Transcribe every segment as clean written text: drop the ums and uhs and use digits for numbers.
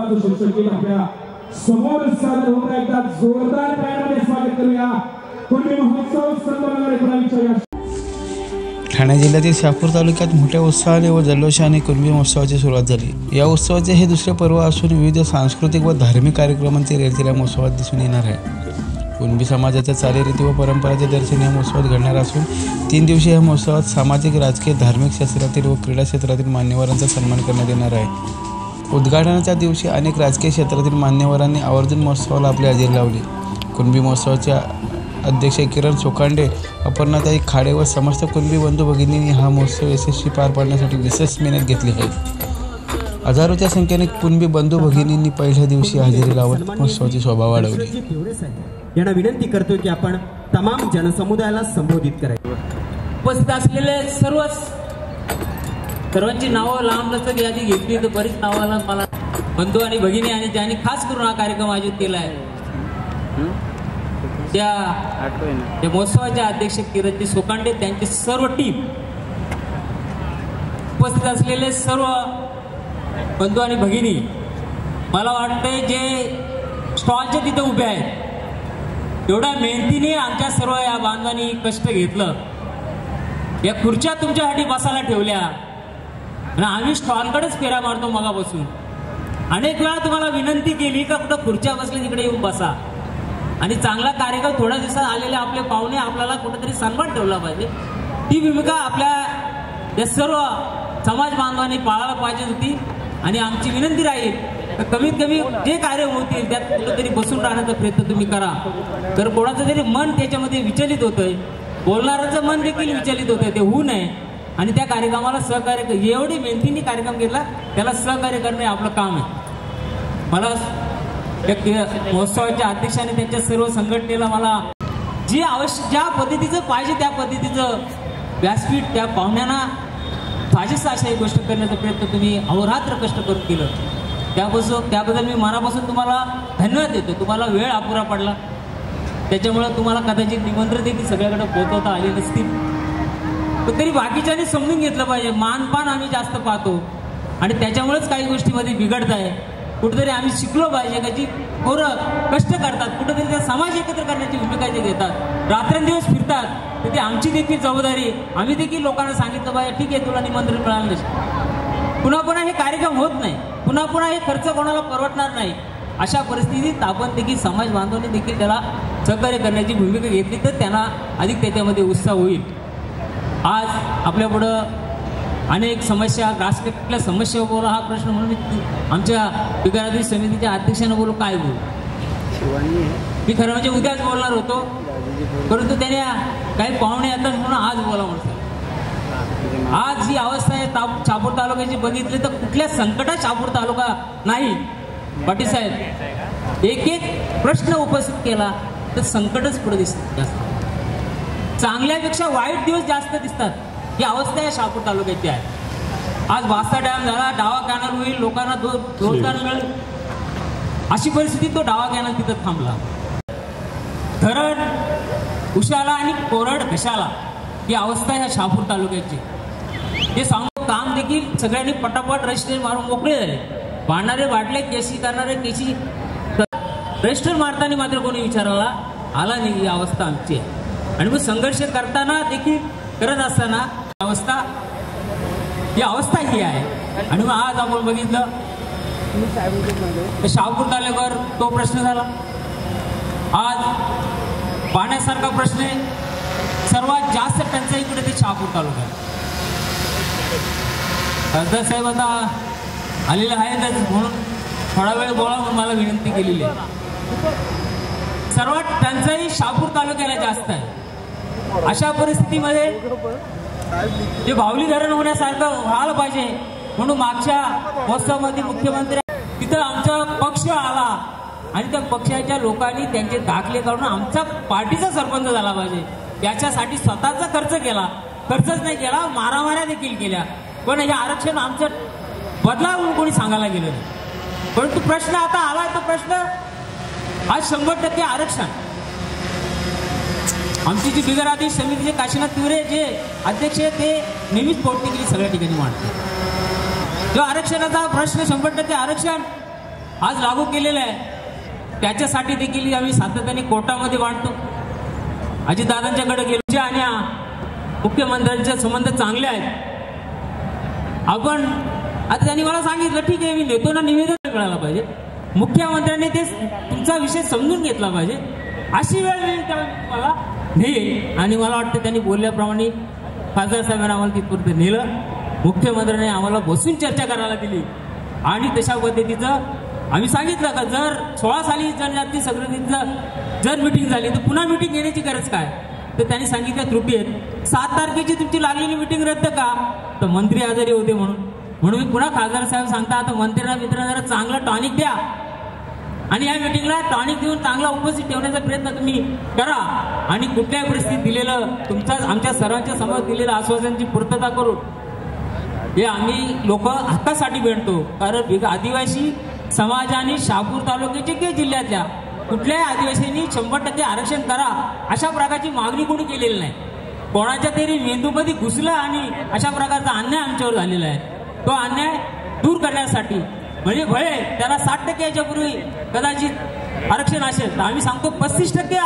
महोत्सवाचं सुशोभित आपल्या समोर सादर होत आहे. एकदा जोरदार टाळ्यांमध्ये स्वागत करूया कुणबी महोत्सव संगमनेर पुण्याच्या. ठाणे जिल्ह्यातील शहापूर तालुक्यात मोठ्या उत्साहाने व जल्लोषाने कुणबी महोत्सवाची सुरुवात झाली. या उत्सवाचे हे दुसरे पर्व असून विविध सांस्कृतिक व धार्मिक कार्यक्रमांची रेलचेल या महोत्सवात दिसून येणार आहे. कुणबी समाजाच्या चालीरीती व परंपराचे दर्शन या महोत्सवात घडणार असून 3 दिवसीय या महोत्सवात सामाजिक, राजकीय, धार्मिक क्षेत्रातील व क्रीडा क्षेत्रातील मान्यवरांचा सन्मान करण्यात येणार आहे. उद्घाटनाच्या दिवशी अनेक राजकीय क्षेत्रातील मान्यवरांनी आवर्जून महोत्सवाला आपली हजेरी लावली. कुणबी महोत्सवाच्या अध्यक्ष किरण सोकांडे, अपर्णाताई खाडे व समस्त कुणबी बंधू भगिनींनी हा महोत्सव यशस्वी पार पाडण्यासाठी विशेष मेहनत घेतली आहे. हजारोच्या संख्येने कुणबी बंधू भगिनींनी पहिल्या दिवशी हजेरी लावत महोत्सवाची शोभा वाढवली. यांना विनंती करतो की आपण तमाम जनसमुदायाला संबोधित करायचं. उपस्थित असलेले सर्वांची नावं लांब लचक यादी घेतली तर बरीच नावाला मला बंधू आणि भगिनी आणि ज्यांनी खास करून हा कार्यक्रम आयोजित केला आहे त्या महोत्सवाचे अध्यक्ष किरणजी सोकांडे, त्यांची सर्व टीम, उपस्थित असलेले सर्व बंधू आणि भगिनी, मला वाटतंय जे स्टॉलच्या तिथे उभे आहेत एवढ्या मेहनतीने आमच्या सर्व या बांधवांनी कष्ट घेतलं. या खुर्च्या तुमच्यासाठी बसायला ठेवल्या आणि आम्ही स्टॉलकडेच फेऱ्या मारतो मगापासून. अनेक वेळा तुम्हाला विनंती केली का कुठं खुर्च्या बसल्या तिकडे येऊन बसा. आणि चांगला कार्यक्रम थोड्या दिवसात आलेले आपले पाहुणे आपल्याला कुठेतरी सन्मान ठेवला पाहिजे. ती भूमिका आपल्या या सर्व समाज बांधवांनी पाळायला पाहिजे होती. आणि आमची विनंती राहील कमीत कमी जे कार्य होतील त्यात कुठेतरी बसून राहण्याचा प्रयत्न तुम्ही करा. तर कोणाचं तरी मन त्याच्यामध्ये विचलित होतंय, बोलणाऱ्याचं मन देखील विचलित होतंय, ते होऊ नये. आणि त्या कार्यक्रमाला सहकार्य, एवढी मेहनतीने कार्यक्रम केला त्याला सहकार्य करणे आपलं काम आहे. मला महोत्सवाच्या अध्यक्षाने त्यांच्या सर्व संघटनेला मला जी आवश्यक ज्या पद्धतीचं पाहिजे त्या पद्धतीचं व्यासपीठ त्या पाहुण्यांना पाहिजेच अशा एक गोष्ट करण्याचा प्रयत्न तुम्ही अहोरात्र कष्ट करून केलं. त्याबद्दल मी मनापासून तुम्हाला धन्यवाद देतो. तुम्हाला वेळ अपुरा पडला त्याच्यामुळे तुम्हाला कदाचित निमंत्रण देखील सगळ्याकडे पोहोचवता आले नसतील. पण तरी बाकीच्यांनी समजून घेतलं पाहिजे. मानपान आम्ही जास्त पाहतो आणि त्याच्यामुळेच काही गोष्टीमध्ये बिघडत आहे. कुठेतरी आम्ही शिकलो पाहिजे का जी पोरं कष्ट करतात, कुठेतरी त्या समाज एकत्र करण्याची भूमिका जे घेतात, रात्रंदिवस फिरतात, तर ती आमची देखील जबाबदारी. आम्ही देखील लोकांना सांगितलं पाहिजे ठीक आहे तुला निमंत्रण मिळालं नसेल, पुन्हा हे कार्यक्रम होत नाही, पुन्हा हे खर्च कोणाला परवडणार नाही. अशा परिस्थितीत आपण देखील समाज बांधवांनी देखील त्याला सहकार्य करण्याची भूमिका घेतली तर त्यांना अधिक त्याच्यामध्ये उत्साह होईल. आज आपल्यापुढं अनेक समस्या, राष्ट्रीय समस्या बोला हा प्रश्न म्हणून आमच्या विकाराधी समितीच्या अध्यक्षांना बोलू काय बोलू. मी खरं म्हणजे उद्याच बोलणार होतो परंतु त्याने काही पाहुणे येतात म्हणून आज बोला म्हणतात. आज जी अवस्था आहे शहापूर तालुक्याची बघितली तर कुठल्या संकटात शहापूर तालुका नाही. पाटील साहेब एक एक प्रश्न उपस्थित केला तर संकटच पुढे दिसतात. जास्त चांगल्यापेक्षा वाईट दिवस जास्त दिसतात. ही अवस्था या शहापूर तालुक्याची आहे. आज वास्ता डॅम झाला, डावा कॅनल होईल, लोकांना रोजगार मिळेल अशी परिस्थिती तो डावा कॅनल तिथं थांबला. धरण उशाला आणि कोरड घशाला ही अवस्था ह्या शहापूर तालुक्याची. हे सांगू काम देखील सगळ्यांनी पटापट रजिस्टर मारून मोकळे झाले. भांडणारे भांडले, केसी करणारे केसी. रजिस्टर मारताना मात्र कोणी विचारायला आला नाही. ही अवस्था आमची आहे. आणि मग संघर्ष करताना देखील करत असताना ही अवस्था ही आहे. आणि मग आज आपण बघितलं शहापूर तालुक्यावर तो प्रश्न झाला. आज पाण्यासारखा प्रश्न आहे. सर्वात जास्त टंचाईकडे ते शहापूर तालुका. खासदार साहेब आता आलेले आहेतच म्हणून थोडा वेळ बोला म्हणून मला विनंती केलेली आहे. सर्वात टंचाई शहापूर तालुक्याला जास्त आहे. अशा परिस्थितीमध्ये जे भावली धरण होण्यासारखं व्हायला पाहिजे म्हणून मागच्या महोत्सवामध्ये मुख्यमंत्री तिथं आमचा पक्ष आला आणि त्या पक्षाच्या लोकांनी त्यांचे दाखले काढून आमचा पार्टीचा सरपंच झाला पाहिजे याच्यासाठी स्वतःचा खर्च केला. खर्चच नाही केला, मारामाऱ्या देखील केल्या. पण हे आरक्षण आमचं बदला म्हणून कोणी सांगायला गेलं नाही. परंतु प्रश्न आता आला तो प्रश्न आज 100% आरक्षण. आमची जी बिगरआधी समितीचे काशीनाथ तिवरे जे अध्यक्ष आहेत ते नेहमीच पोटनिकली सगळ्या ठिकाणी मांडतात. जो आरक्षणाचा प्रश्न 100% आरक्षण आज लागू केलेलं आहे त्याच्यासाठी देखील आम्ही सातत्याने कोर्टामध्ये मांडतो. अजितदादांच्याकडे गेलो आणि मुख्यमंत्र्यांचे संबंध चांगले आहेत. आपण आता त्यांनी मला सांगितलं ठीक आहे मी नेतो ना, निवेदन कळायला पाहिजे, मुख्यमंत्र्यांनी ते तुमचा विषय समजून घेतला पाहिजे. अशी वेळ येईल मला नाही. आणि मला वाटतं त्यांनी बोलल्याप्रमाणे खासदार साहेबांना आम्हाला तिथपर्यंत नेलं. मुख्यमंत्र्यांनी आम्हाला बसून चर्चा करायला दिली आणि तशा पद्धतीचं आम्ही सांगितलं का जर 16 साली जनजाती सगळं जर मिटिंग झाली तर पुन्हा मिटिंग घेण्याची गरज काय. तर त्यांनी सांगितलं त्रुटी आहेत. 7 तारखेची तुमची लागलेली मिटिंग रद्द का, तर मंत्री आजारी होते म्हणून मी पुन्हा खासदार साहेब सांगता आता मंत्र्यांना मित्रांना चांगलं टॉनिक द्या आणि या मिटिंगला टॉनिक देऊन चांगला उपस्थित ठेवण्याचा प्रयत्न तुम्ही करा आणि कुठल्याही परिस्थितीत दिलेलं तुमचा आमच्या सर्वांच्या समोर दिलेलं आश्वासनाची पूर्तता करू. हे आम्ही लोक हक्कासाठी भेटतो. कारण आदिवासी समाजाने शहापूर तालुक्याच्या किंवा जिल्ह्यातल्या कुठल्याही आदिवासींनी 100% आरक्षण करा अशा प्रकारची मागणी कोणी केलेली नाही. कोणाच्या तरी मेंदूमध्ये घुसलं आणि अशा प्रकारचा अन्याय आमच्यावर झालेला आहे. तो अन्याय दूर करण्यासाठी म्हणजे भले त्याला 60% याच्यापूर्वी कदाचित आरक्षण असेल तर आम्ही सांगतो 35%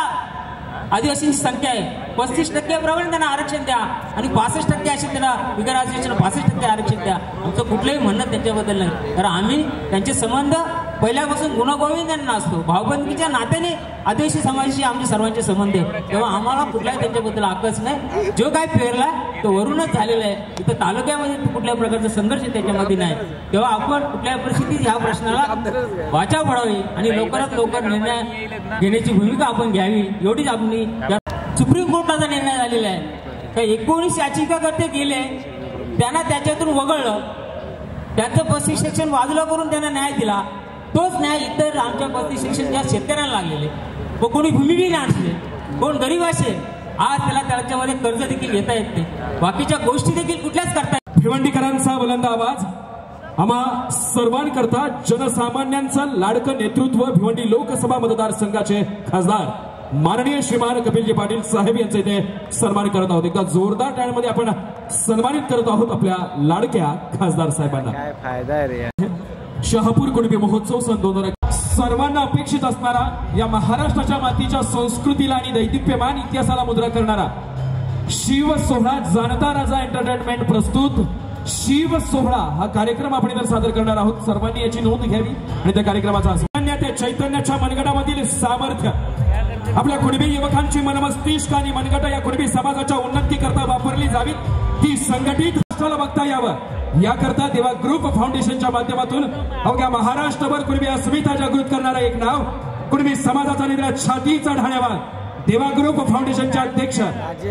आदिवासींची संख्या आहे, 35% प्रमाणे त्यांना आरक्षण द्या आणि 65% असेल त्याला बिगर आदिवासींना 65% आरक्षण द्या. आमचं कुठलंही म्हणणं त्यांच्याबद्दल नाही. तर आम्ही त्यांचे संबंध पहिल्यापासून गुणगोविंदांना असतो. भावबंदीच्या नात्याने आदिवासी समाजाशी आमचे सर्वांचे संबंध आहे. तेव्हा आम्हाला कुठल्याही त्यांच्याबद्दल आकच नाही. जो काय पेरला तो वरूनच झालेला आहे. इथं तालुक्यामध्ये कुठल्याही प्रकारचा संघर्ष त्याच्यामध्ये नाही. तेव्हा आपण कुठल्याही परिस्थितीत ह्या प्रश्नाला वाचा फोडावी आणि लवकरात लवकर निर्णय घेण्याची भूमिका आपण घ्यावी एवढीच आपली. सुप्रीम कोर्टाचा निर्णय झालेला आहे. तर 19 याचिकाकर्ते गेले त्यांना त्याच्यातून वगळलं, त्यांचं 35 सेक्शन बाजूला करून त्यांना न्याय दिला. तोच न्याय इतर आमच्या 35 सेक्शनच्या शेतकऱ्यांना लागलेले व कोणी भूमिहीन असले कोण गरीब असेल आज त्याच्यामध्ये कर्ज देखील घेता येत नाही. बाकीच्या गोष्टी देखील कुठल्याच करता येत. भिवंडीकरांचा बुलंद आवाज आम्हा सर्वांकरता जनसामान्यांचं लाडकं नेतृत्व भिवंडी लोकसभा मतदारसंघाचे खासदार माननीय श्रीमान कपिलजी पाटील साहेब यांचे इथे सन्मान करत आहोत. एकदा जोरदार टाळ्यांमध्ये आपण सन्मानित करत आहोत आपल्या लाडक्या खासदार साहेबांना. काय फायदा आहे रे. शहापूर कुणबी महोत्सव सन 2000 सर्वांना अपेक्षित असणारा या महाराष्ट्राच्या मातीच्या संस्कृतीला आणि दैदिप्यमान इतिहासाला मुद्रा करणारा शिव सोहळा जाणता राजा एंटरटेनमेंट प्रस्तुत शिव सोहळा हा कार्यक्रम आपण इथे सादर करणार आहोत. सर्वांनी याची नोंद घ्यावी आणि त्या कार्यक्रमाचा त्या चैतन्याच्या मनगटामधील सामर्थ्य आपल्या कुणबी युवकांची मनमस्तिष्क आणि मनगट या कुणबी समाजाच्या उन्नती करता वापरली जावी, ती संघटित राष्ट्राला बघता यावं याकरता देवा ग्रुप फाउंडेशनच्या माध्यमातून अवघ्या महाराष्ट्रभर कुणबी अस्मिता जागृत करणारा एक नाव कुणबी समाजाचा निधड्या छातीचा ढाण्यावान देवा ग्रुप फाउंडेशनचे अध्यक्ष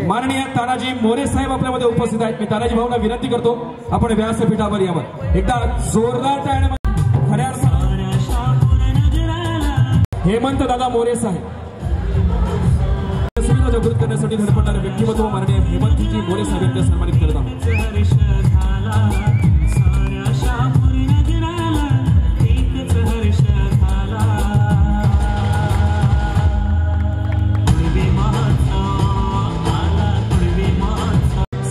माननीय तानाजी मोरे साहेब आपल्यामध्ये उपस्थित आहेत. मी तानाजी भाऊंना विनंती करतो आपण व्यासपीठावर यावं. एकदा जोरदार टाळ्या खऱ्या हेमंत दादा मोरे साहेब जागृत करण्यासाठी धडपडणारे व्यक्तिमत्व माननीय हेमंतजी मोरे साहेब यांना सन्मानित करत आहोत.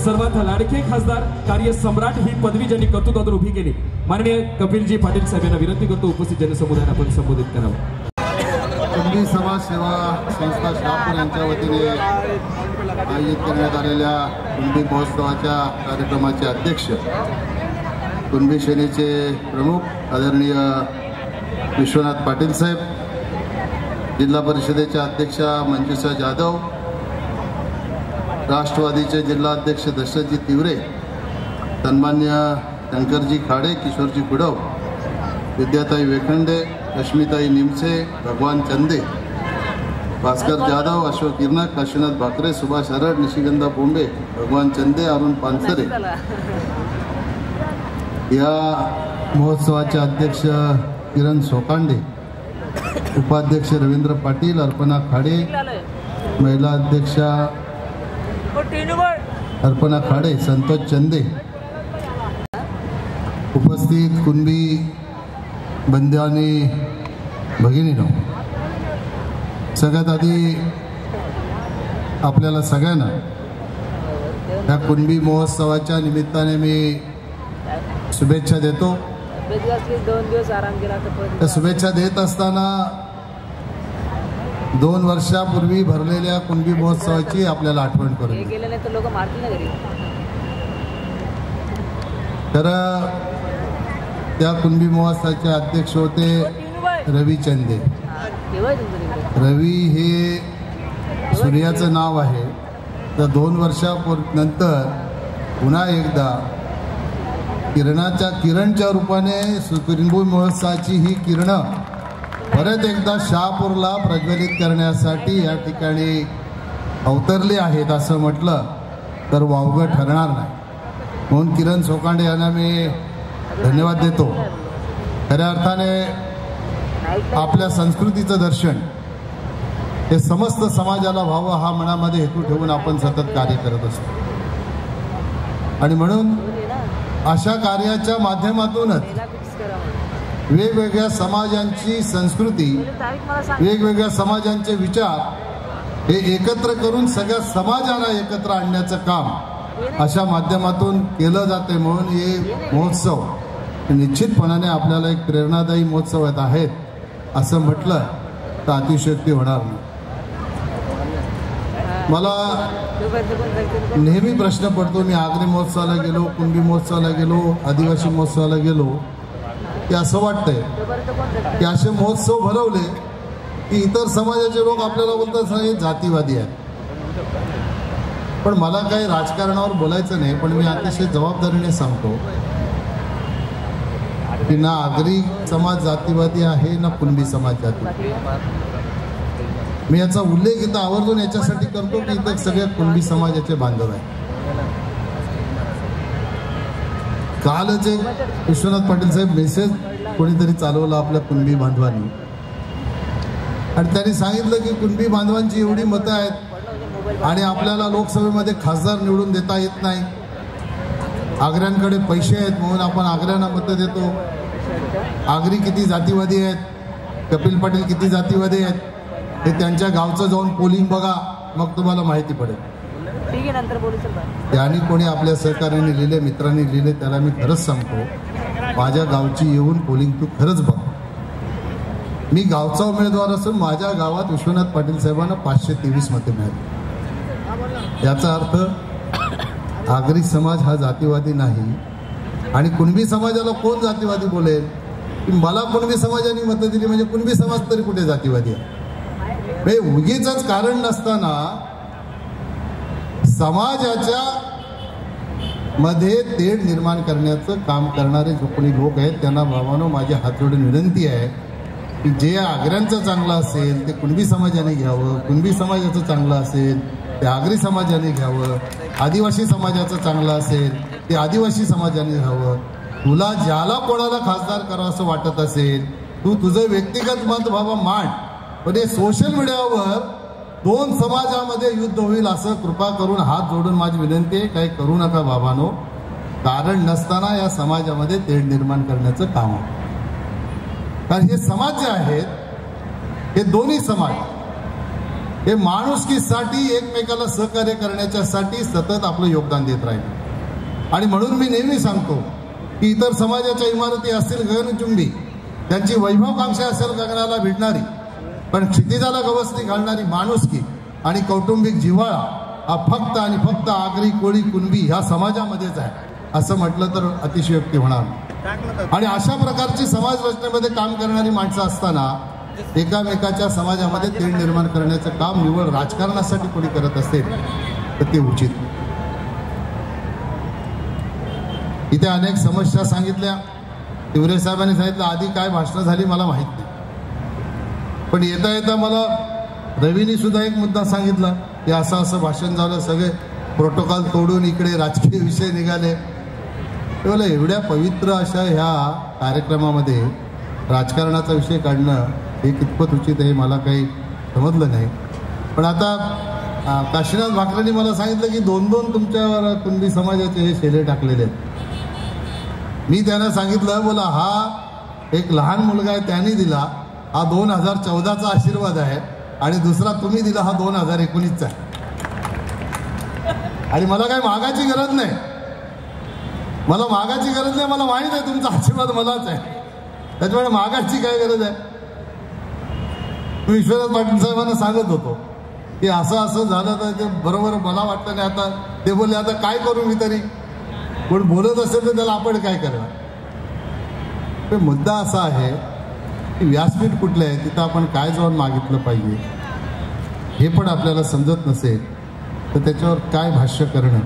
सर्वात लाडके खासदार कार्य सम्राट ही पदवी ज्यांनी कर्तृत्वातून उभी केली माननीय कपिलजी पाटील साहेब यांना विनंती करतो उपस्थित जनसमुदायाला आपण संबोधित करावं. कुणबी समाज सेवा संस्था शहापूर यांच्या वतीने आयोजित करण्यात आलेल्या कुणबी महोत्सवाच्या कार्यक्रमाचे अध्यक्ष कुणबी सेनेचे प्रमुख आदरणीय विश्वनाथ पाटील साहेब, जिल्हा परिषदेच्या अध्यक्षा मंजुषा जाधव, राष्ट्रवादीचे जिल्हा अध्यक्ष दशरथजी तिवरे, सन्मान्य शंकरजी खाडे, किशोरजी कुडव, विद्याताई वेखंडे, रश्मिताई निमसे, भगवान चंदे, भास्कर जाधव, अशोक किरनाक, काशीनाथ भाकरे, सुभाष हरड, निशिगंधा बोंबे, भगवान चंदे, अरुण पानसरे. या महोत्सवाचे अध्यक्ष किरण सोकांडे, उपाध्यक्ष रवींद्र पाटील, अर्पणा खाडे, महिला अध्यक्षा अर्पणा खाडे, संतोष चंदे, उपस्थित कुणबी बंधू आणि भगिनीनो, सगळ्यात आधी आपल्याला सगळ्यांना या कुणबी महोत्सवाच्या निमित्ताने मी शुभेच्छा देतो. 2 दिवस आराम केला तर शुभेच्छा देत असताना 2 वर्षापूर्वी भरलेल्या कुणबी महोत्सवाची आपल्याला आठवण करून गेले नाही तर लोक मारतील ना घरी. तर त्या कुणबी महोत्सवाचे अध्यक्ष होते रवी चंदे. रवी हे सूर्याचं नाव आहे. तर 2 वर्षानंतर पुन्हा एकदा किरणच्या रूपाने कुणबी महोत्सवाची ही किरणं परत एकदा शहापूरला प्रज्वलित करण्यासाठी या ठिकाणी अवतरली आहेत असं म्हटलं तर वावगं ठरणार नाही. म्हणून किरण सोकांडे यांना मी धन्यवाद देतो. खऱ्या अर्थाने आपल्या संस्कृतीचं दर्शन हे समस्त समाजाला व्हावं हा मनामध्ये हेतू ठेवून आपण सतत कार्य करत असतो. आणि म्हणून अशा कार्याच्या माध्यमातूनच वेगवेगळ्या समाजांची संस्कृती, वेगवेगळ्या समाजांचे विचार हे एकत्र करून सगळ्या समाजाला एकत्र आणण्याचं काम अशा माध्यमातून केलं जाते. म्हणून हे महोत्सव निश्चितपणाने आपल्याला एक प्रेरणादायी महोत्सव आहेत असं म्हटलं तर अतिशयोक्ती होणार नाही. मला नेहमी प्रश्न पडतो, मी आगरी महोत्सवाला गेलो, कुणबी महोत्सवाला गेलो, आदिवासी महोत्सवाला गेलो की असं वाटतंय की असे महोत्सव भरवले की इतर समाजाचे लोक आपल्याला बोलतात हे जातीवादी आहेत. पण मला काही राजकारणावर बोलायचं नाही, पण मी अतिशय जबाबदारीने सांगतो की ना आगरी समाज जातीवादी आहे ना कुणबी समाज जातीवादी. मी याचा उल्लेख इथं आवर्जून याच्यासाठी करतो की इथं सगळ्या कुणबी समाजाचे बांधव आहेत. कालच एक विश्वनाथ पाटील साहेब मेसेज कोणीतरी चालवला आपल्या कुणबी बांधवांनी आणि त्यांनी सांगितलं की कुणबी बांधवांची एवढी मतं आहेत आणि आपल्याला लोकसभेमध्ये खासदार निवडून देता येत नाही. आग्र्यांकडे पैसे आहेत म्हणून आपण आग्र्यांना मतं देतो. आगरी किती जातीवादी आहेत, कपिल पाटील किती जातीवादी आहेत हे त्यांच्या गावचं जाऊन पोलिंग बघा, मग तुम्हाला माहिती पडेल. त्यांनी कोणी आपल्या सहकार्याने लिहिले, मित्रांनी लिहिले, त्याला मी खरंच सांगतो माझ्या गावची येऊन पोलिंग तू खरंच बघ. मी गावचा उमेदवार असून माझ्या गावात विश्वनाथ पाटील साहेबांना 523 मते मिळाली. याचा अर्थ आगरी समाज हा जातीवादी नाही. आणि कुणबी समाजाला कोण जातीवादी बोलेल की मला कुणबी समाजाने मतं दिली म्हणजे कुणबी समाज तरी कुठे जातीवादी आहे. हे उगीच कारण नसताना समाजाच्या मध्ये तेढ निर्माण करण्याचं काम करणारे जो कोणी लोक आहेत त्यांना भावानो माझी हात जोडून विनंती आहे की जे आग्र्यांचं चांगलं असेल ते कुणबी समाजाने घ्यावं, कुणबी समाजाचं चांगलं असेल ते आगरी समाजाने घ्यावं, आदिवासी समाजाचं चांगलं असेल ते आदिवासी समाजाने घ्यावं. तुला ज्याला कोणाला खासदार करावं असं वाटत असेल तू तुझं व्यक्तिगत मत बाबा मांड, पण हे सोशल मीडियावर 2 समाजामध्ये युद्ध होईल असं कृपा करून हात जोडून माझी विनंती आहे. काही करू नका बाबांनो. कारण नसताना या समाजामध्ये तेढ निर्माण करण्याचं काम आहे. कारण हे समाज जे आहेत हे दोन्ही समाज हे माणुसकीसाठी एकमेकाला सहकार्य करण्याच्यासाठी सतत आपलं योगदान देत राहिले. आणि म्हणून मी नेहमी सांगतो की इतर समाजाच्या इमारती असतील गगनचुंबी, त्यांची वैभवकांक्षा असेल गगनाला भिडणारी, पण क्षितिजाला गवसणी घालणारी माणुसकी आणि कौटुंबिक जिव्हाळा हा फक्त आणि फक्त आगरी, कोळी, कुणबी ह्या समाजामध्येच आहे असं म्हटलं तर अतिशयोक्ती होणार. आणि अशा प्रकारची समाज रचनेमध्ये काम करणारी माणसं असताना एकामेकाच्या समाजामध्ये तेढ निर्माण करण्याचं काम निवड राजकारणासाठी कोणी करत असेल तर ते उचित. इथे अनेक समस्या सांगितल्या. तिवरे साहेबांनी सांगितलं आधी काय भाषणं झाली मला माहित नाही, पण येता येता मला रवीनी सुद्धा एक मुद्दा सांगितला की असं असं भाषण झालं, सगळे प्रोटोकॉल तोडून इकडे राजकीय विषय निघाले. तेव्हा एवढ्या पवित्र अशा ह्या कार्यक्रमामध्ये राजकारणाचा विषय काढणं हे कितपत उचित आहे मला काही समजलं नाही. पण आता काशीनाथ भाकरेंनी मला सांगितलं की 2-2 तुमच्यावर कुणबी समाजाचे हे शेले टाकलेले आहेत. मी त्यांना सांगितलं बोला हा एक लहान मुलगा आहे त्यांनी दिला, हा 2014चा आशीर्वाद आहे आणि दुसरा तुम्ही दिला हा 2019चा आहे. आणि मला काही मागायची गरज नाही. मला मागाची गरज नाही, मला माहीत आहे तुमचा आशीर्वाद मलाच आहे, त्याच्यामुळे मागाची काय गरज आहे. मी विश्वनाथ पाटील साहेबांना सांगत होतो की असं असं झालं तर ते बरोबर मला वाटलं नाही. आता ते बोलले आता काय करू मी तरी, कोण बोलत असेल तर त्याला आपण काय करणार. पण मुद्दा असा आहे की व्यासपीठ कुठलं आहे, तिथं आपण काय जाऊन मागितलं पाहिजे हे पण आपल्याला समजत नसेल तर त्याच्यावर काय भाष्य करणं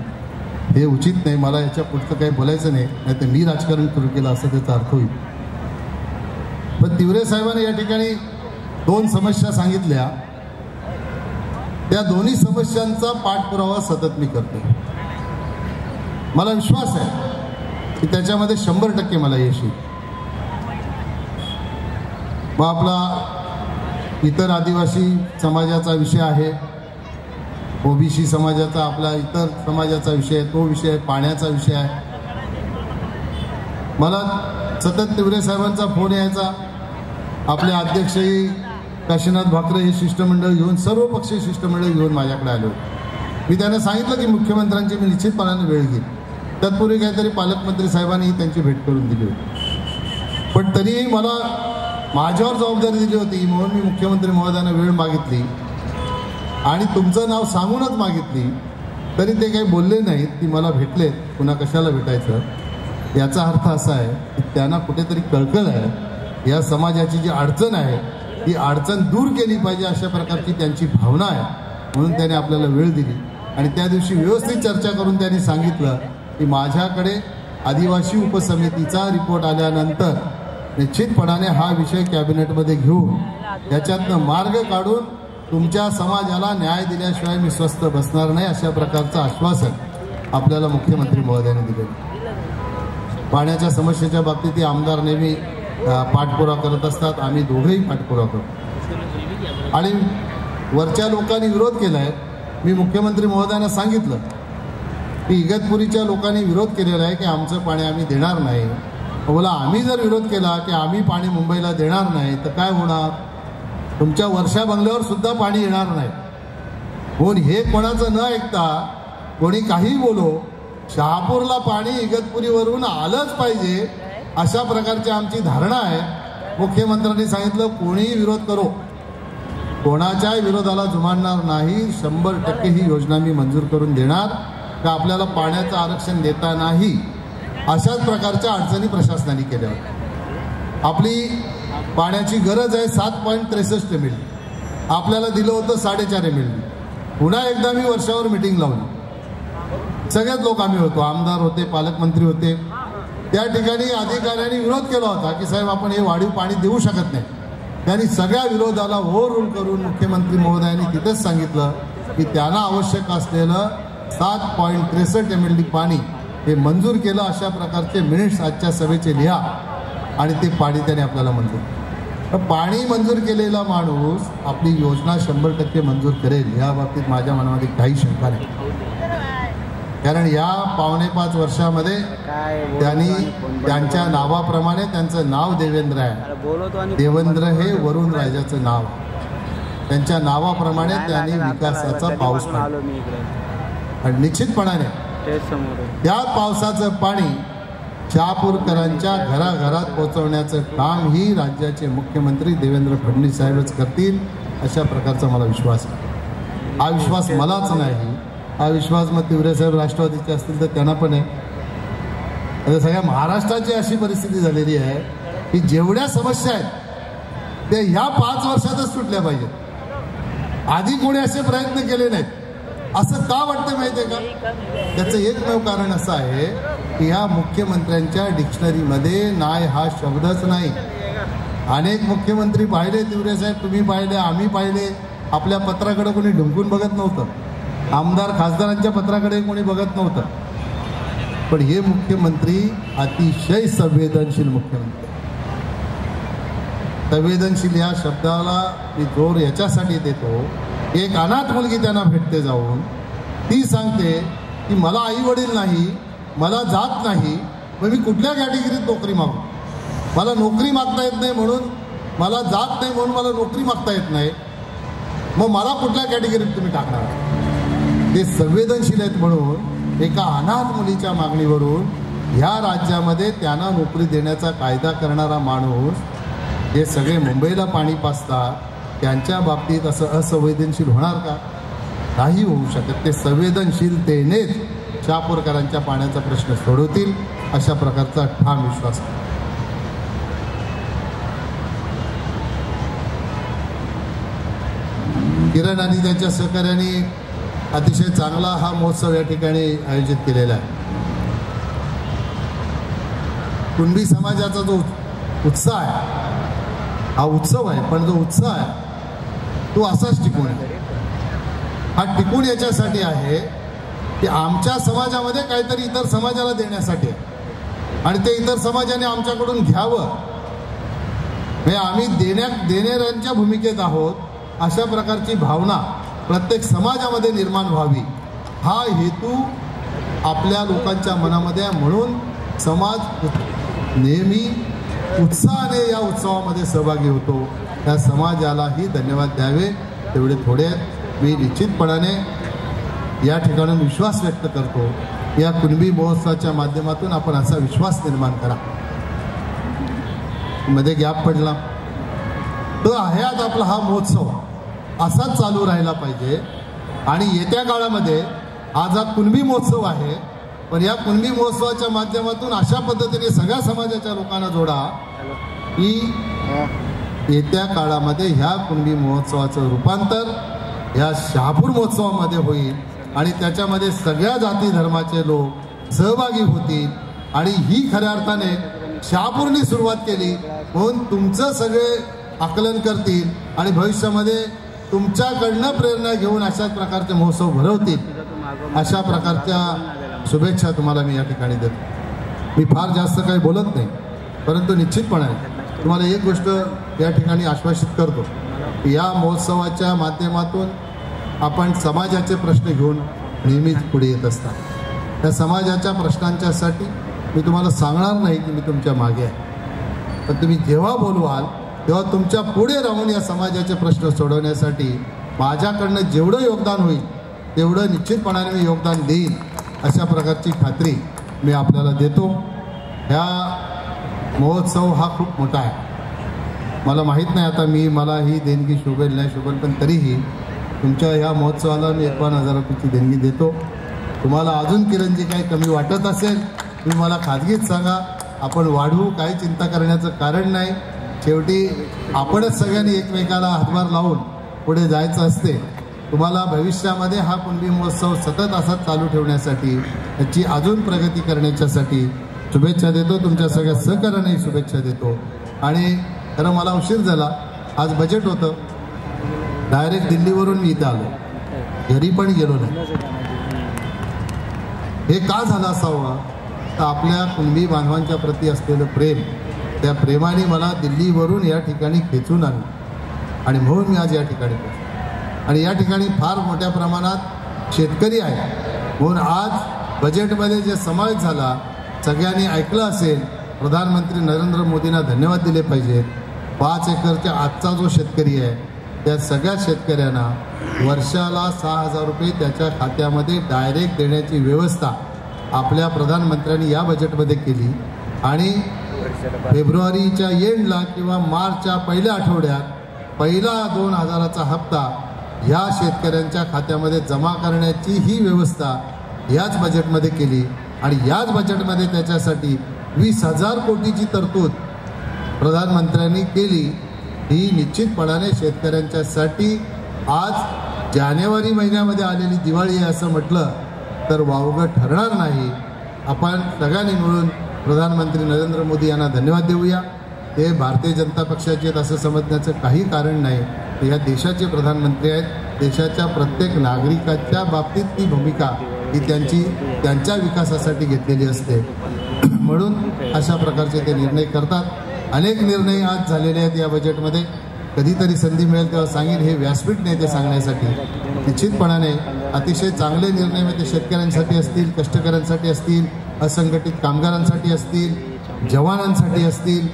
हे उचित नाही. मला याच्या पुढचं काही बोलायचं नाही, नाही तर मी राजकारण सुरू केलं असं त्याचा अर्थ होईल. पण तिवरे साहेबांनी या ठिकाणी 2 समस्या सांगितल्या, त्या दोन्ही समस्यांचा पाठपुरावा सतत मी करतो. मला विश्वास आहे की त्याच्यामध्ये 100% मला यश येईल. मग आपला इतर आदिवासी समाजाचा विषय आहे, ओबीसी समाजाचा, आपला इतर समाजाचा विषय, तो विषय पाण्याचा विषय आहे. मला सतत तिवरे साहेबांचा फोन यायचा. आपले अध्यक्षही काशीनाथ भाकरे हे शिष्टमंडळ घेऊन, सर्व पक्षीय शिष्टमंडळ घेऊन माझ्याकडे आले होते. मी त्यांना सांगितलं की मुख्यमंत्र्यांची मी निश्चितपणाने वेळ घेईन. तत्पूर्वी काहीतरी पालकमंत्री साहेबांनीही त्यांची भेट करून दिली होती. पण तरीही मला माझ्यावर जबाबदारी दिली होती म्हणून मी मुख्यमंत्री महोदयांना वेळ मागितली आणि तुमचं नाव सांगूनच मागितली. तरी ते काही बोलले नाहीत की मला भेटले, पुन्हा कशाला भेटायचं. याचा अर्थ असा आहे की त्यांना कुठेतरी कळकळ आहे, या समाजाची जी अडचण आहे ती अडचण दूर केली पाहिजे अशा प्रकारची त्यांची भावना आहे. म्हणून त्याने आपल्याला वेळ दिली आणि त्या दिवशी व्यवस्थित चर्चा करून त्यांनी सांगितलं की माझ्याकडे आदिवासी उपसमितीचा रिपोर्ट आल्यानंतर निश्चितपणाने हा विषय कॅबिनेटमध्ये घेऊन त्याच्यातनं मार्ग काढून तुमच्या समाजाला न्याय दिल्याशिवाय मी स्वस्थ बसणार नाही अशा प्रकारचं आश्वासन आपल्याला मुख्यमंत्री महोदयांनी दिले. पाण्याच्या समस्येच्या बाबतीत ते आमदार नेहमी पाठपुरावा करत असतात, आम्ही दोघेही पाठपुरावा करतो. आणि वरच्या लोकांनी विरोध केलाय. मी मुख्यमंत्री महोदयांना सांगितलं की इगतपुरीच्या लोकांनी विरोध केलेला आहे की आमचं पाणी आम्ही देणार नाही. बोला आम्ही जर विरोध केला की आम्ही पाणी मुंबईला देणार नाही तर काय होणार, तुमच्या वर्षा बंगल्यावर सुद्धा पाणी येणार नाही. म्हणून हे कोणाचं न ऐकता कोणी काही बोलो, शहापूरला पाणी इगतपुरीवरून आलंच पाहिजे अशा प्रकारची आमची धारणा आहे. मुख्यमंत्र्यांनी सांगितलं कोणीही विरोध करो, कोणाच्या विरोधाला जुमानणार नाही. 100% ही योजना मी मंजूर करून देणार. का आपल्याला पाण्याचं आरक्षण देतानाही अशाच प्रकारच्या अडचणी प्रशासनाने केल्या होत्या. आपली पाण्याची गरज आहे 7.63 ML, आपल्याला दिलं होतं 4.5 ML. पुन्हा एकदा मी वर्षावर मिटिंग लावली. सगळेच लोक आम्ही होतो, आमदार होते, पालकमंत्री होते. त्या ठिकाणी अधिकाऱ्यांनी विरोध केला होता की साहेब आपण हे वाढीव पाणी देऊ शकत नाही. त्यांनी सगळ्या विरोधाला ओव्हररूल करून मुख्यमंत्री महोदयांनी तिथेच सांगितलं की त्यांना आवश्यक असलेलं 7.63 ML पाणी हे मंजूर केलं. अशा प्रकारचे मिनिट्स आजच्या सभेचे लिहा आणि ते पाणी त्याने आपल्याला मंजूर. पाणी मंजूर केलेला माणूस आपली योजना 100% मंजूर करेल या बाबतीत माझ्या मनामध्ये काही शंका नाही. कारण या 4.5 वर्षामध्ये त्यांनी त्यांच्या नावाप्रमाणे, त्यांचं नाव देवेंद्र आहे, देवेंद्र हे वरुण राजाचं नाव, त्यांच्या नावाप्रमाणे त्यांनी विकासाचा पाऊस पाडला. आणि निश्चितपणाने त्या पावसाचं पाणी शहापूरकरांच्या घराघरात पोहोचवण्याचं काम ही राज्याचे मुख्यमंत्री देवेंद्र फडणवीस साहेबच करतील अशा प्रकारचा मला विश्वास आहे. हा विश्वास मलाच नाही, हा विश्वास मग तिवरे साहेब राष्ट्रवादीचे असतील तर त्यांना पण आहे. आता सगळ्या महाराष्ट्राची अशी परिस्थिती झालेली आहे की जेवढ्या समस्या आहेत त्या ह्या 5 वर्षातच सुटल्या पाहिजेत. आधी कोणी असे प्रयत्न केले नाहीत. असं का वाटतं माहिती आहे का? त्याचं एकमेव कारण असं आहे की ह्या मुख्यमंत्र्यांच्या डिक्शनरीमध्ये नाही हा शब्दच नाही. अनेक मुख्यमंत्री पाहिले, तिवरे साहेब तुम्ही पाहिले, आम्ही पाहिले. आपल्या पत्राकडे कोणी ढुंकून बघत नव्हतं, आमदार खासदारांच्या पत्राकडे कोणी बघत नव्हतं. पण हे मुख्यमंत्री अतिशय संवेदनशील मुख्यमंत्री. संवेदनशील या शब्दाला मी जोर याच्यासाठी देतो, एक अनाथ मुलगी त्यांना भेटते जाऊन, ती सांगते की मला आई वडील नाही, मला जात नाही, मग मी कुठल्या कॅटेगरीत नोकरी मागू. मला नोकरी मागता येत नाही म्हणून, मला जात नाही म्हणून मला नोकरी मागता येत नाही, मग मला कुठल्या कॅटेगरीत तुम्ही टाकणार. ते संवेदनशील आहेत म्हणून एका अनाथ मुलीच्या मागणीवरून ह्या राज्यामध्ये त्यांना नोकरी देण्याचा कायदा करणारा माणूस, जे सगळे मुंबईला पाणी पाजतात, त्यांच्या बाबतीत असं असंवेदनशील होणार का? नाही होऊ शकत. ते संवेदनशीलतेनेच शहापूरकरांच्या पाण्याचा प्रश्न सोडवतील अशा प्रकारचा ठाम विश्वास आहे. किरण आणि त्यांच्या सहकार्याने अतिशय चांगला हा महोत्सव या ठिकाणी आयोजित केलेला आहे. कुणबी समाजाचा जो उत्साह आहे, हा उत्सव आहे, पण जो उत्साह आहे तो असाच टिकून आहे. हा टिकून याच्यासाठी आहे की आमच्या समाजामध्ये काहीतरी इतर समाजाला देण्यासाठी आहे आणि ते इतर समाजाने आमच्याकडून घ्यावं. म्हणजे आम्ही देणाऱ्यांच्या भूमिकेत आहोत अशा प्रकारची भावना प्रत्येक समाजामध्ये निर्माण व्हावी, हा हेतू आपल्या लोकांच्या मनामध्ये आहे. म्हणून समाज नेहमी उत्साहाने या उत्सवामध्ये सहभागी होतो. त्या समाजालाही धन्यवाद द्यावे तेवढे थोडे आहेत. मी निश्चितपणाने या ठिकाणून विश्वास व्यक्त करतो, या कुणबी महोत्सवाच्या माध्यमातून आपण असा विश्वास निर्माण करा. मध्ये गॅप पडला तर हयात आपला हा महोत्सव असाच चालू राहिला पाहिजे. आणि येत्या काळामध्ये आज हा कुणबी महोत्सव आहे, पण या कुणबी महोत्सवाच्या माध्यमातून अशा पद्धतीने सगळ्या समाजाच्या लोकांना जोडा की येत्या काळामध्ये ह्या कुणबी महोत्सवाचं रूपांतर ह्या शहापूर महोत्सवामध्ये होईल आणि त्याच्यामध्ये सगळ्या जाती धर्माचे लोक सहभागी होतील. आणि ही खऱ्या अर्थाने शहापूरने सुरुवात केली म्हणून तुमचं सगळे आकलन करतील आणि भविष्यामध्ये तुमच्याकडनं प्रेरणा घेऊन अशाच प्रकारचे महोत्सव भरवतील. अशा प्रकारच्या शुभेच्छा तुम्हाला मी या ठिकाणी देतो. मी फार जास्त काही बोलत नाही, परंतु निश्चितपणे तुम्हाला एक गोष्ट या ठिकाणी आश्वासित करतो की या महोत्सवाच्या माध्यमातून आपण समाजाचे प्रश्न घेऊन नेहमीच पुढे येत असतात. त्या समाजाच्या प्रश्नांच्यासाठी मी तुम्हाला सांगणार नाही की मी तुमच्या मागे आहे, पण तुम्ही जेव्हा बोलवाल तेव्हा तुमच्या पुढे राहून या समाजाचे प्रश्न सोडवण्यासाठी माझ्याकडनं जेवढं योगदान होईल तेवढं निश्चितपणाने मी योगदान देईन अशा प्रकारची खात्री मी आपल्याला देतो. ह्या महोत्सव हा खूप मोठा आहे. मला माहीत नाही आता मला ही देणगी शोभेल नाही शोभेल, पण तरीही तुमच्या ह्या महोत्सवाला मी 51,000 रुपयाची देणगी देतो. तुम्हाला अजून किरणजी काही कमी वाटत असेल तुम्ही मला खाजगीत सांगा, आपण वाढवू, काही चिंता करण्याचं कारण नाही. शेवटी आपणच सगळ्यांनी एकमेकाला हातभार लावून पुढे जायचं असते. तुम्हाला भविष्यामध्ये हा कुणबी महोत्सव सतत असाच चालू ठेवण्यासाठी, त्याची अजून प्रगती करण्याच्यासाठी शुभेच्छा देतो. तुमच्या सगळ्या सहकार्याने शुभेच्छा देतो. आणि खरं मला उशीर झाला, आज बजेट होतं, डायरेक्ट दिल्लीवरून मी इथं आलो, घरी पण गेलो नाही. हे का झालं असावं तर आपल्या कुणबी बांधवांच्या प्रती असलेलं प्रेम, त्या प्रेमाने मला दिल्लीवरून या ठिकाणी खेचून आणलं आणि म्हणून मी आज या ठिकाणी पोहोचलो. आणि या ठिकाणी फार मोठ्या प्रमाणात शेतकरी आहेत. म्हणून आज बजेटमध्ये जे समावेश झाला सगळ्यांनी ऐकलं असेल. प्रधानमंत्री नरेंद्र मोदींना धन्यवाद दिले पाहिजेत. 5 एकरच्या आजचा जो शेतकरी आहे त्या सगळ्या शेतकऱ्यांना वर्षाला 6,000 रुपये त्याच्या खात्यामध्ये डायरेक्ट देण्याची व्यवस्था आपल्या प्रधानमंत्र्यांनी या बजेटमध्ये केली. आणि फेब्रुवारीच्या एंडला किंवा मार्चच्या पहिल्या आठवड्यात पहिला 2,000चा हप्ता ह्या शेतकऱ्यांच्या खात्यामध्ये जमा करण्याची ही व्यवस्था याच बजेटमध्ये केली. आणि याच बजेटमध्ये त्याच्यासाठी 20,000 कोटीची तरतूद प्रधानमंत्र्यांनी केली. ही निश्चितपणाने शेतकऱ्यांच्यासाठी आज जानेवारी महिन्यामध्ये आलेली दिवाळी आहे असं म्हटलं तर वावगं ठरणार नाही. आपण सगळ्यांनी मिळून प्रधानमंत्री नरेंद्र मोदी यांना धन्यवाद देऊया. ते भारतीय जनता पक्षाचे आहेत असं समजण्याचं काही कारण नाही. ते या देशाचे प्रधानमंत्री आहेत. देशाच्या प्रत्येक नागरिकाच्या बाबतीत ती भूमिका ही त्यांच्या विकासासाठी घेतलेली असते. म्हणून अशा प्रकारचे ते निर्णय करतात. अनेक निर्णय आज झालेले आहेत या बजेटमध्ये. कधीतरी संधी मिळेल तेव्हा सांगेन. हे व्यासपीठ नाही ते सांगण्यासाठी. निश्चितपणाने अतिशय चांगले निर्णय ते शेतकऱ्यांसाठी असतील, कष्टकऱ्यांसाठी असतील, असंघटित कामगारांसाठी असतील, जवानांसाठी असतील,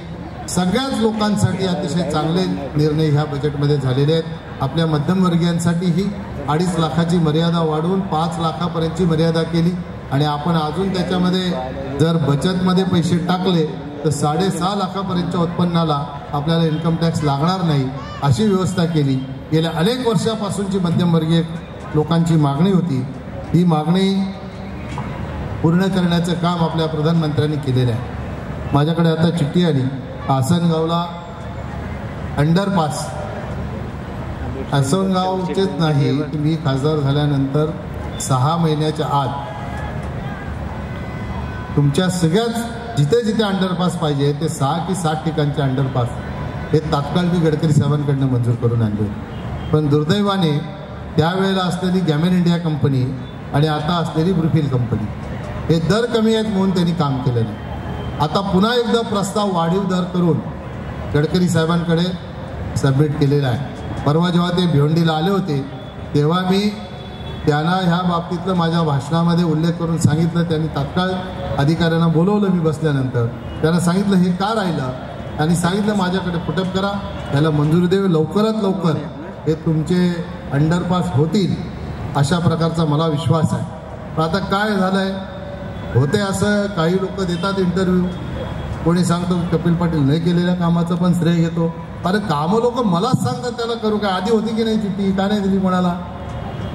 सगळ्याच लोकांसाठी अतिशय चांगले निर्णय ह्या बजेटमध्ये झालेले आहेत. आपल्या मध्यमवर्गीयांसाठी ही 2.5 लाखाची मर्यादा वाढवून 5 लाखापर्यंतची मर्यादा केली. आणि आपण अजून त्याच्यामध्ये जर बचतमध्ये पैसे टाकले तर 6.5 लाखापर्यंतच्या उत्पन्नाला आपल्याला इन्कम टॅक्स लागणार नाही अशी व्यवस्था केली. गेल्या अनेक वर्षापासूनची मध्यमवर्गीय लोकांची मागणी होती. ही मागणी पूर्ण करण्याचं काम आपल्या प्रधानमंत्र्यांनी केलेलं आहे. माझ्याकडे आता चिठ्ठी आली. आसनगावला अंडरपास, आसनगावचेच नाही, मी खासदार झाल्यानंतर 6 महिन्याच्या आत तुमच्या सगळ्याच जिथे जिथे अंडरपास पाहिजे ते 6 की 7 ठिकाणचे अंडरपास हे तात्काळ मी गडकरी साहेबांकडनं मंजूर करून आणले. पण दुर्दैवाने त्यावेळेला असलेली गॅमेन इंडिया कंपनी आणि आता असलेली ब्रुफिल कंपनी हे दर कमी आहेत म्हणून त्यांनी काम केलं नाही. आता पुन्हा एकदा प्रस्ताव वाढीव दर करून गडकरी साहेबांकडे सबमिट केलेला आहे. परवा जेव्हा ते भिवंडीला आले होते तेव्हा मी त्यांना ह्या बाबतीतलं माझ्या भाषणामध्ये उल्लेख करून सांगितलं. त्यांनी तात्काळ अधिकाऱ्यांना बोलवलं. मी बसल्यानंतर त्यांना सांगितलं हे का राहिलं आणि सांगितलं माझ्याकडे पुटअप करा, त्याला मंजुरी द्यावी, लवकरात लवकर हे तुमचे अंडरपास होतील अशा प्रकारचा मला विश्वास आहे. पण आता काय झालं आहे, होते असं काही लोक देतात इंटरव्ह्यू, कोणी सांगतो कपिल पाटील नाही केलेल्या कामाचं पण श्रेय घेतो. अरे कामं लोक मलाच सांगतात त्याला करू काय. आधी होती की नाही चिठ्ठी, का नाही दिली कोणाला,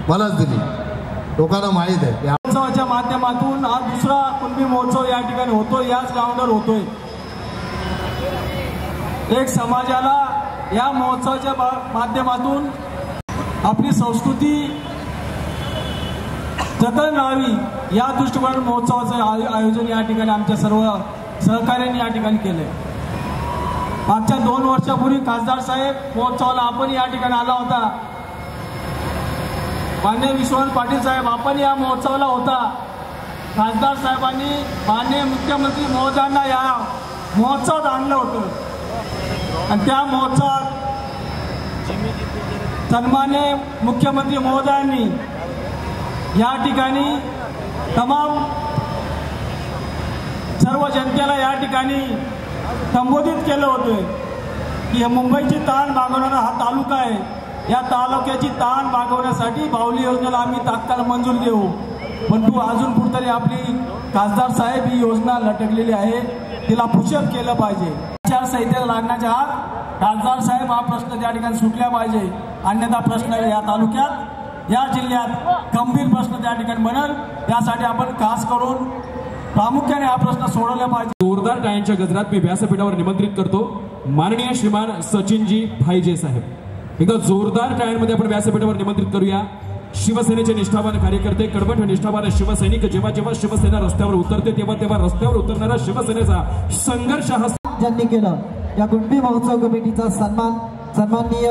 मलाच दिली, लोकांना माहीत आहे. महोत्सवाच्या माध्यमातून हा दुसरा कुणबी महोत्सव या ठिकाणी होतोय, याच ग्राउंडवर होतोय. एक समाजाला या महोत्सवाच्या माध्यमातून आपली संस्कृती जतन राहावी या दृष्टिकोनातून महोत्सवाचं आयोजन या ठिकाणी आमच्या सर्व सहकार्यांनी या ठिकाणी केलंय. मागच्या 2 वर्षापूर्वी खासदार साहेब महोत्सवाला आपण या ठिकाणी आला होता. माननीय विश्वनाथ पाटील साहेब आपण या महोत्सवाला होता. खासदार साहेबांनी माननीय मुख्यमंत्री महोदयांना या महोत्सवात आणलं होतं आणि त्या महोत्सवात सन्माननीय मुख्यमंत्री महोदयांनी या ठिकाणी तमाम सर्व जनतेला या ठिकाणी संबोधित केलं होतं की मुंबईची ताण भागवणारा हा तालुका आहे. या तालुक्याची ताण भागवण्यासाठी बाहुली योजनेला आम्ही तात्काळ मंजूर देऊ. परंतु अजून कुठेतरी आपली खासदार साहेब ही योजना लटकलेली आहे, तिला पुशअप केलं पाहिजे. आचारसंहितेला लागण्याच्या आत खासदार साहेब हा प्रश्न त्या ठिकाणी सुटला पाहिजे. अन्यथा प्रश्न या तालुक्यात या जिल्ह्यात गंभीर प्रश्न त्या ठिकाणी बनल. त्यासाठी आपण खास करून प्रामुख्याने हा प्रश्न सोडवला पाहिजे. जोरदार टाळ्यांच्या गजरात मी व्यासपीठावर निमंत्रित करतो माननीय श्रीमान सचिनजी भाईजे साहेब. एकदा जोरदार टाळ्यांमध्ये आपण व्यासपीठावर निमंत्रित करूया. शिवसेनेचे निष्ठावान कार्यकर्ते, कडवट निष्ठावान शिवसैनिक, जेव्हा जेव्हा शिवसेना रस्त्यावर उतरते तेव्हा तेव्हा रस्त्यावर उतरणारा शिवसेनेचा संघर्ष हा ज्यांनी केलं. या कुणबी महोत्सव कमिटीचा सन्माननीय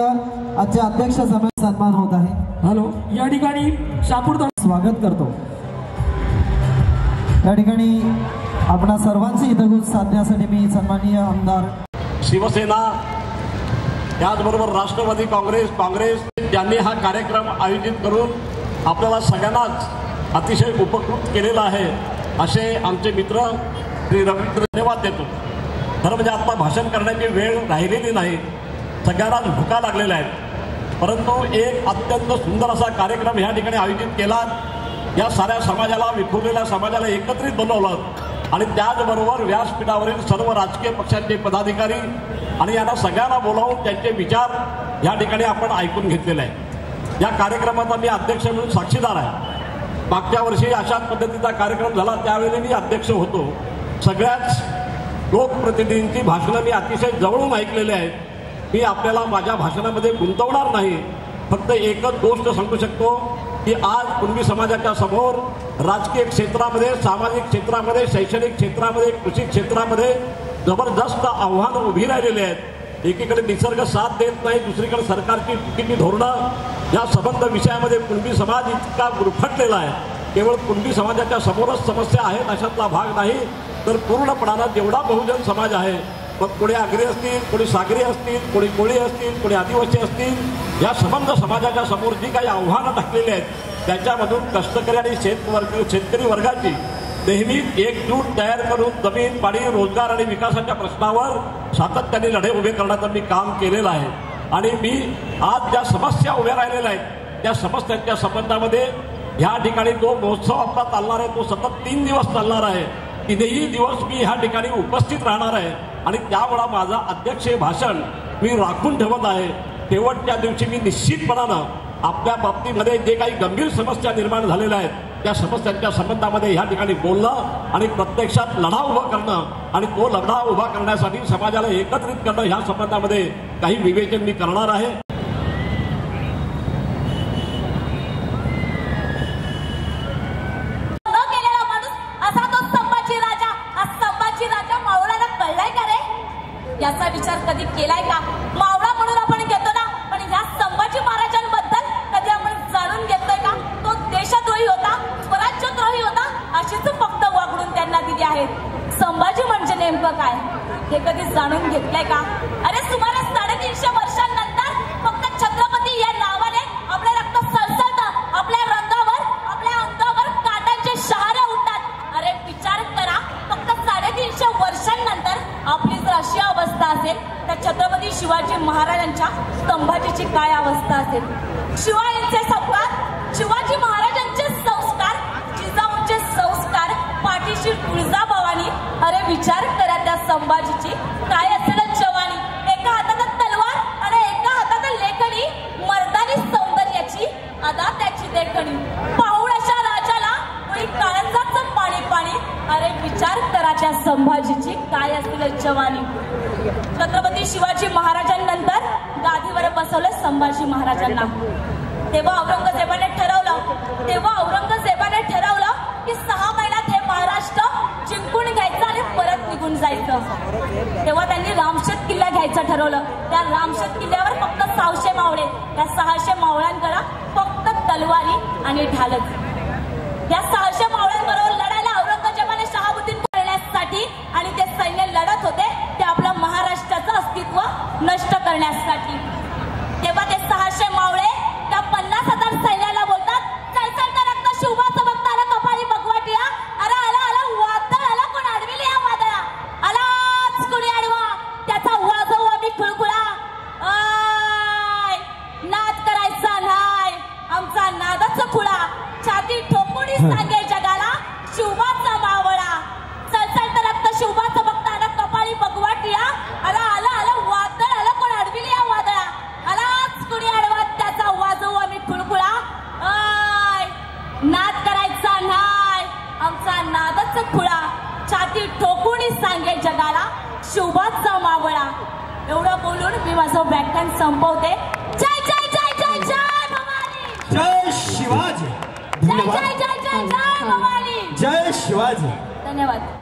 आजचे अध्यक्ष सन्मान होत आहे. हॅलो, या ठिकाणी शापूर स्वागत करतो. या ठिकाणी आपणा सर्वांचे हितगुज साधण्यासाठी मी सन्माननीय आमदार शिवसेना त्याचबरोबर राष्ट्रवादी काँग्रेस यांनी हा कार्यक्रम आयोजित करून आपल्याला सगळ्यांनाच अतिशय उपकृत केलेला आहे असे आमचे मित्र श्री रवींद्र धन्यवाद देतो. खरं म्हणजे आता भाषण करण्याची वेळ राहिलेली नाही, सगळ्यांनाच भुका लागलेल्या आहेत. परंतु एक अत्यंत सुंदर असा कार्यक्रम या ठिकाणी आयोजित केला. या साऱ्या समाजाला, विखुरलेल्या समाजाला एकत्रित बनवलं आणि त्याचबरोबर व्यासपीठावरील सर्व राजकीय पक्षांचे पदाधिकारी आणि यांना सगळ्यांना बोलावून त्यांचे विचार या ठिकाणी आपण ऐकून घेतलेले आहे. या कार्यक्रमाचा मी अध्यक्ष म्हणून साक्षीदार आहे. मागच्या वर्षी अशाच पद्धतीचा कार्यक्रम झाला, त्यावेळी मी अध्यक्ष होतो. सगळ्याच लोकप्रतिनिधींची भाषणं मी अतिशय जवळून ऐकलेली आहेत. मी आपल्याला माझ्या भाषणामध्ये गुंतवणार नाही, फक्त एकच गोष्ट सांगू शकतो की आज कुणबी समाजाच्या समोर राजकीय क्षेत्रामध्ये, सामाजिक क्षेत्रामध्ये, शैक्षणिक क्षेत्रामध्ये, कृषी क्षेत्रामध्ये जबरदस्त आव्हानं उभी राहिलेली आहेत. एकीकडे निसर्ग साथ देत नाही, दुसरीकडे सरकारची चुकीची धोरणं. या संबंध विषयामध्ये कुणबी समाज इतका गुरफटलेला आहे. केवळ कुणबी समाजाच्या समोरच समस्या आहेत अशातला भाग नाही, तर पूर्णपणानं जेवढा बहुजन समाज आहे, मग कोणी आगरी असतील, कोणी सागरी असतील, कोणी कोळी असतील, कोणी आदिवासी असतील, या संबंध समाजाच्या समोर जी काही आव्हानं टाकलेली आहेत त्याच्यामधून कष्टकरी आणि शेतकरी वर्गाची नेहमीच एकजूट तयार करून जमीन, पाणी, रोजगार आणि विकासाच्या प्रश्नावर सातत्याने लढे उभे करण्याचं मी काम केलेलं आहे. आणि मी आज ज्या समस्या उभ्या राहिलेल्या आहेत त्या समस्यांच्या संबंधामध्ये ह्या ठिकाणी जो महोत्सव आपला चालणार आहे तो सतत 3 दिवस चालणार आहे. 3ही दिवस मी ह्या ठिकाणी उपस्थित राहणार आहे आणि त्यामुळे माझा अध्यक्षीय भाषण मी राखून ठेवत आहे. शेवटच्या दिवशी मी निश्चितपणानं आपल्या बाबतीमध्ये जे काही गंभीर समस्या निर्माण झालेल्या आहेत त्या समस्यांच्या संबंधामध्ये ह्या ठिकाणी बोलणं आणि प्रत्यक्षात लढा उभा करणं आणि तो लढा उभा करण्यासाठी समाजाला एकत्रित करणं ह्या संबंधामध्ये काही विवेचन मी करणार आहे. याचा विचार कधी केलाय का? मावळा म्हणून आपण घेतो ना, पण ह्या संभाजी महाराजांबद्दल कधी आपण जाणून घेतोय का? तो देशद्रोही होता, स्वराज्यद्रोही होता, अशीच फक्त वागणूक त्यांना दिली आहे. संभाजी म्हणजे नेमकं काय हे कधी जाणून घेतलंय का? अरे सुमारे 350 वर्षांनंतर फक्त छत्रपती या नावाने आपले रक्त सळसळतं, आपल्या रंगावर आपल्या अंगावर काटांचे शहारे उठतात. अरे विचार करा, फक्त 350 वर्षांनंतर आपली जर अशी अवस्था असेल तर छत्रपती शिवाजी महाराजांच्या स्तंभाची काय अवस्था असेल? शिवाजींचे संस्कार, शिवाजी महाराजांचे संस्कार, जिजाऊंचे संस्कार, पाठीशी तुळजाभवानी. अरे विचार करा त्या संभाजीची काय असेल जवानी. एका हातात तलवार आणि एका हातात लेखणी, मर्दानी सौंदर्याची अदा त्याची देखणी. पाहून अशा राजाला मुळी काळजाचं पाणी पाणी. अरे विचार करा त्या संभाजीची काय असेल जवानी. छत्रपती शिवाजी महाराजांनंतर गादीवर बसवलं संभाजी महाराजांना. तेव्हा औरंगजेबाने ठरवलं की 6 महिन्यात हे महाराष्ट्र जिंकून घ्यायचं आणि परत निघून जायचं. तेव्हा त्यांनी रामशेत किल्ला घ्यायचं ठरवलं. त्या रामशेत किल्ल्यावर फक्त 600 मावळे, त्या 600 मावळ्यांकडे फक्त तलवारी आणि ढालच. या 600 मावळ्यांबरोबर लढायला औरंगजेबाने शहाबुद्दीन करण्यासाठी आणि ते सैन्य लढत होते ते आपल्या महाराष्ट्राचं अस्तित्व नष्ट करण्यासाठी. तेव्हा ते 600 मावळे त्या 50,000 सैन्याला बोलतात, चलचलता रक्त शिवबाचं बघता आला कपाळी भगवटिया. अरे आला आला वादळ आला, कोण अडविले या वादळा? आलाच कोणी अडवा, त्याचा वाजवू आम्ही खुळखुळा. नाद करायचा नाही, आमचा नादाचा खुळा. छाती ठोकुनी सांगे जगाला शिवबाचा मावळा. चलचलता रक्त शिवबाचं बघता आला कपाळी भगवटिया. आला आला आला वादळ आला, कोण अडविले या वादळा? आलाच कुणी अडवा, त्याचा वाजवू आम्ही खुळखुळा. नाद करायचा नाही, आमचा नादच खुळा. छाती ठोकुनी सांगे जगाला शिवबाचा मावळा. एवढं बोलून मी माझं व्याख्यान संपवते. जय जय जय जय जय भवानी. जय शिवाजी. जय जय जय जय जय भवानी. जय शिवाजी. धन्यवाद.